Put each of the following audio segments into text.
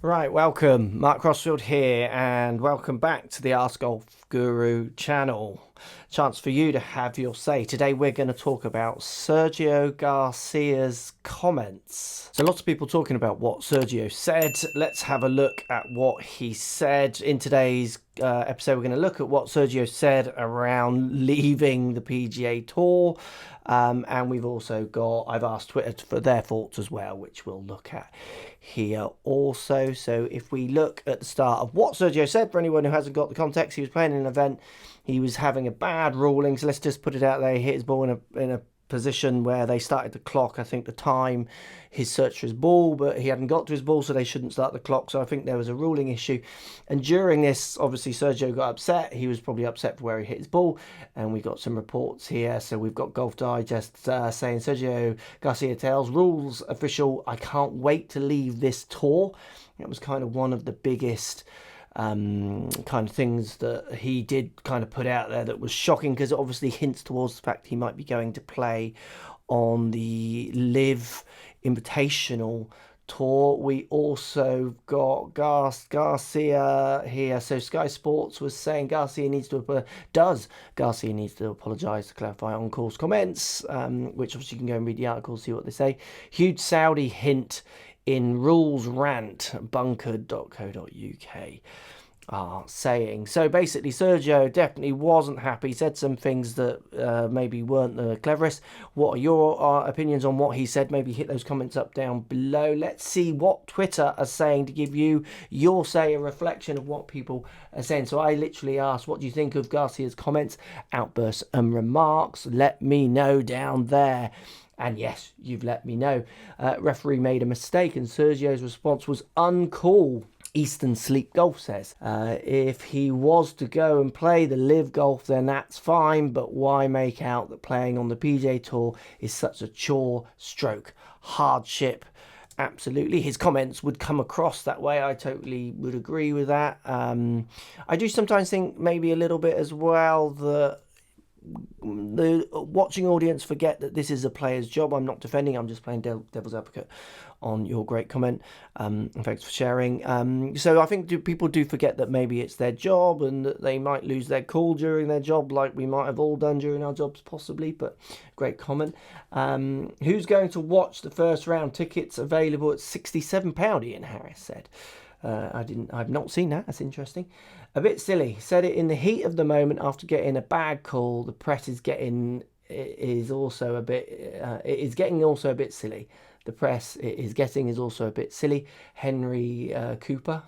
Right, welcome. Mark Crossfield here, and welcome back to the Ask Golf Guru channel. Chance for you to have your say. Today we're going to talk about Sergio Garcia's comments. So lots of people talking about what Sergio said. Let's have a look at what he said. In today's episode, we're going to look at what Sergio said around leaving the PGA Tour. And we've also I've asked Twitter for their thoughts as well, which we'll look at here also. So if we look at the start of what Sergio said, for anyone who hasn't got the context, he was playing an event. He was having a bad ruling, so let's just put it out there. He hit his ball in a position where they started the clock, I think, the time his search for his ball, but he hadn't got to his ball, so they shouldn't start the clock. So I think there was a ruling issue. And during this, obviously, Sergio got upset. He was probably upset for where he hit his ball. And we got some reports here. So we've got Golf Digest saying Sergio Garcia tells rules official, I can't wait to leave this tour. That was kind of one of the biggest kind of things that he did kind of put out there that was shocking, because it obviously hints towards the fact he might be going to play on the Live Invitational Tour. We also got Garcia here. So Sky Sports was saying Garcia needs to apologise to clarify on course comments, which obviously you can go and read the article, see what they say. Huge Saudi hint in rules rant, bunkered.co.uk are saying. So basically, Sergio definitely wasn't happy. He said some things that maybe weren't the cleverest. What are your opinions on what he said? Maybe hit those comments up down below. Let's see what Twitter are saying to give you your say, a reflection of what people are saying. So I literally asked, what do you think of Garcia's comments, outbursts and remarks? Let me know down there. And yes, you've let me know. Referee made a mistake, and Sergio's response was uncool. Eastern Sleep Golf says, if he was to go and play the Live Golf, then that's fine, but why make out that playing on the PGA Tour is such a chore stroke hardship? Absolutely, his comments would come across that way. I totally would agree with that. I do sometimes think maybe a little bit as well that the watching audience forget that this is a player's job. I'm not defending, I'm just playing devil's advocate on your great comment, and thanks for sharing. So I think people do forget that maybe it's their job and that they might lose their cool during their job, like we might have all done during our jobs possibly. But great comment. Who's going to watch the first round? Tickets available at £67, Ian Harris said. I've not seen that. That's interesting. A bit silly. Said it in the heat of the moment after getting a bad call. The press is getting also a bit silly. The press is also a bit silly. Henry Cooper,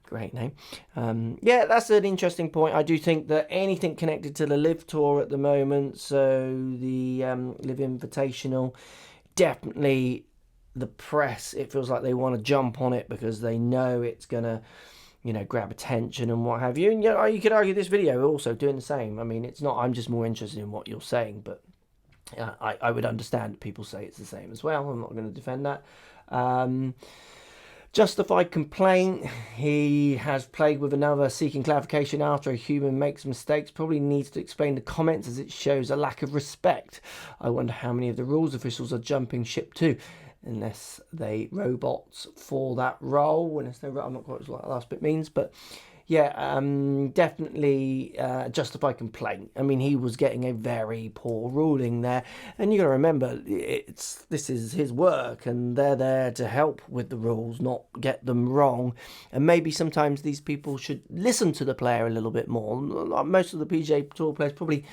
great name. Yeah, that's an interesting point. I do think that anything connected to the Live Tour at the moment, so the Live Invitational, definitely the press, it feels like they want to jump on it because they know it's going to, grab attention and what have you. And you could argue this video also doing the same. I mean, it's not, I'm just more interested in what you're saying, but I would understand that people say it's the same as well. I'm not going to defend that. Justified complaint. He has played with another seeking clarification after a human makes mistakes. Probably needs to explain the comments as it shows a lack of respect. I wonder how many of the rules officials are jumping ship too. Unless they robots for that role. Unless they, I'm not quite sure what that last bit means, but yeah, definitely justified complaint. I mean, he was getting a very poor ruling there, and you got to remember, this is his work, and they're there to help with the rules, not get them wrong. And maybe sometimes these people should listen to the player a little bit more. Most of the PGA Tour players probably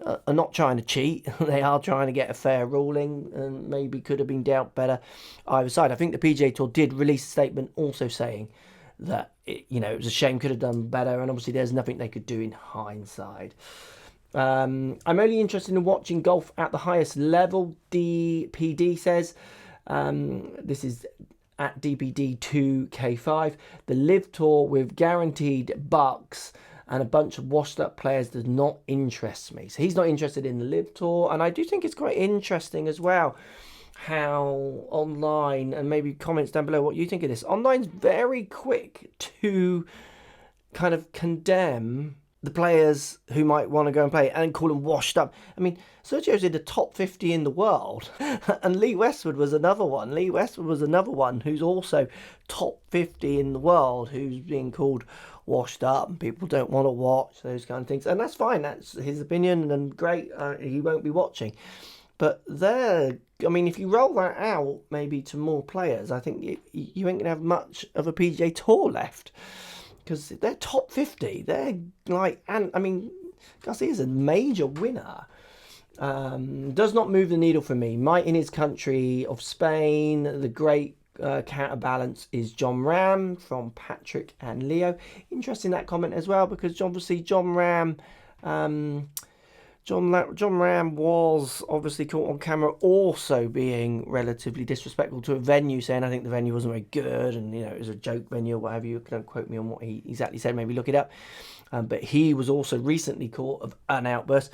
are not trying to cheat. They are trying to get a fair ruling, and maybe could have been dealt better either side. I think the PGA Tour did release a statement also saying that it was a shame, could have done better, and obviously there's nothing they could do in hindsight. I'm only interested in watching golf at the highest level, DPD says. This is at DPD2K5. The Live Tour with guaranteed bucks and a bunch of washed up players does not interest me. So he's not interested in the Live Tour, and I do think it's quite interesting as well how online, and maybe comments down below what you think of this. Online's very quick to kind of condemn the players who might want to go and play and call them washed up. I mean, Sergio's in the top 50 in the world, and Lee Westwood was another one. Lee Westwood was another one who's also top 50 in the world, who's being called washed up, and people don't want to watch those kind of things. And that's fine, that's his opinion, and great, he won't be watching. But there, I mean, if you roll that out maybe to more players, I think you ain't going to have much of a PGA Tour left. Because they're top 50. They're like, and I mean, Garcia's a major winner. Does not move the needle for me. Might in his country of Spain. The great counterbalance is John Ram from Patrick and Leo. Interesting that comment as well, because obviously John Ram was obviously caught on camera also being relatively disrespectful to a venue, saying I think the venue wasn't very good, and it was a joke venue or whatever. You don't quote me on what he exactly said, maybe look it up. But he was also recently caught of an outburst.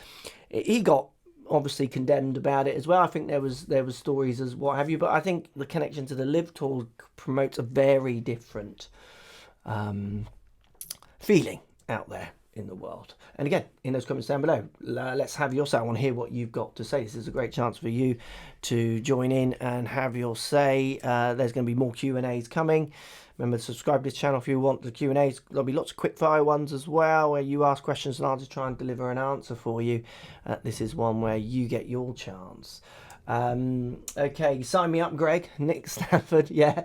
He got obviously condemned about it as well. I think there was stories as what have you, but I think the connection to the Live Tour promotes a very different feeling out there in the world. And again, in those comments down below, let's have your say. I want to hear what you've got to say. This is a great chance for you to join in and have your say. There's going to be more Q&As coming. Remember to subscribe to this channel if you want the Q&As. There'll be lots of quick fire ones as well, where you ask questions and I'll just try and deliver an answer for you. This is one where you get your chance. Okay, sign me up, Greg. Nick Stafford, yeah,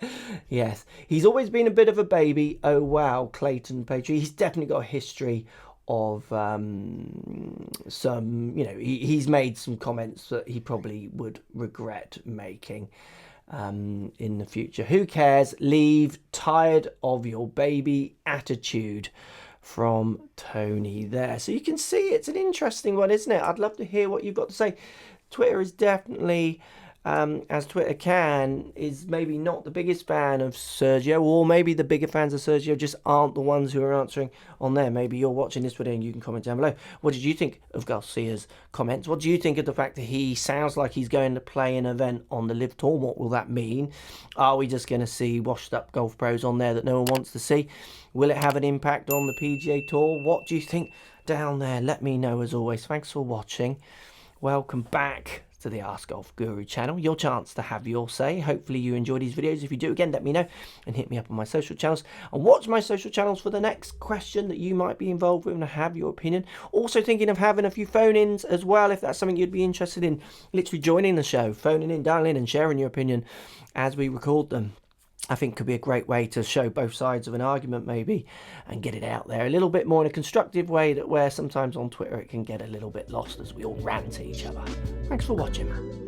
yes. He's always been a bit of a baby. Oh, wow, Clayton Patry. He's definitely got a history of some, he's made some comments that he probably would regret making in the future. Who cares? Leave. Tired of your baby attitude, from Tony there. So you can see it's an interesting one, isn't it? I'd love to hear what you've got to say. Twitter is definitely, as Twitter is maybe not the biggest fan of Sergio, or maybe the bigger fans of Sergio just aren't the ones who are answering on there. Maybe you're watching this video and you can comment down below. What did you think of Garcia's comments? What do you think of the fact that he sounds like he's going to play an event on the Live Tour? What will that mean? Are we just going to see washed up golf pros on there that no one wants to see? Will it have an impact on the PGA Tour? What do you think down there? Let me know as always. Thanks for watching. Welcome back to the Ask Golf Guru channel. Your chance to have your say. Hopefully you enjoy these videos. If you do, again, let me know and hit me up on my social channels. And watch my social channels for the next question that you might be involved with and have your opinion. Also thinking of having a few phone-ins as well, if that's something you'd be interested in. Literally joining the show, phoning in, dialing in and sharing your opinion as we record them. I think could be a great way to show both sides of an argument maybe and get it out there a little bit more in a constructive way, that where sometimes on Twitter it can get a little bit lost as we all rant at each other. Thanks for watching, man.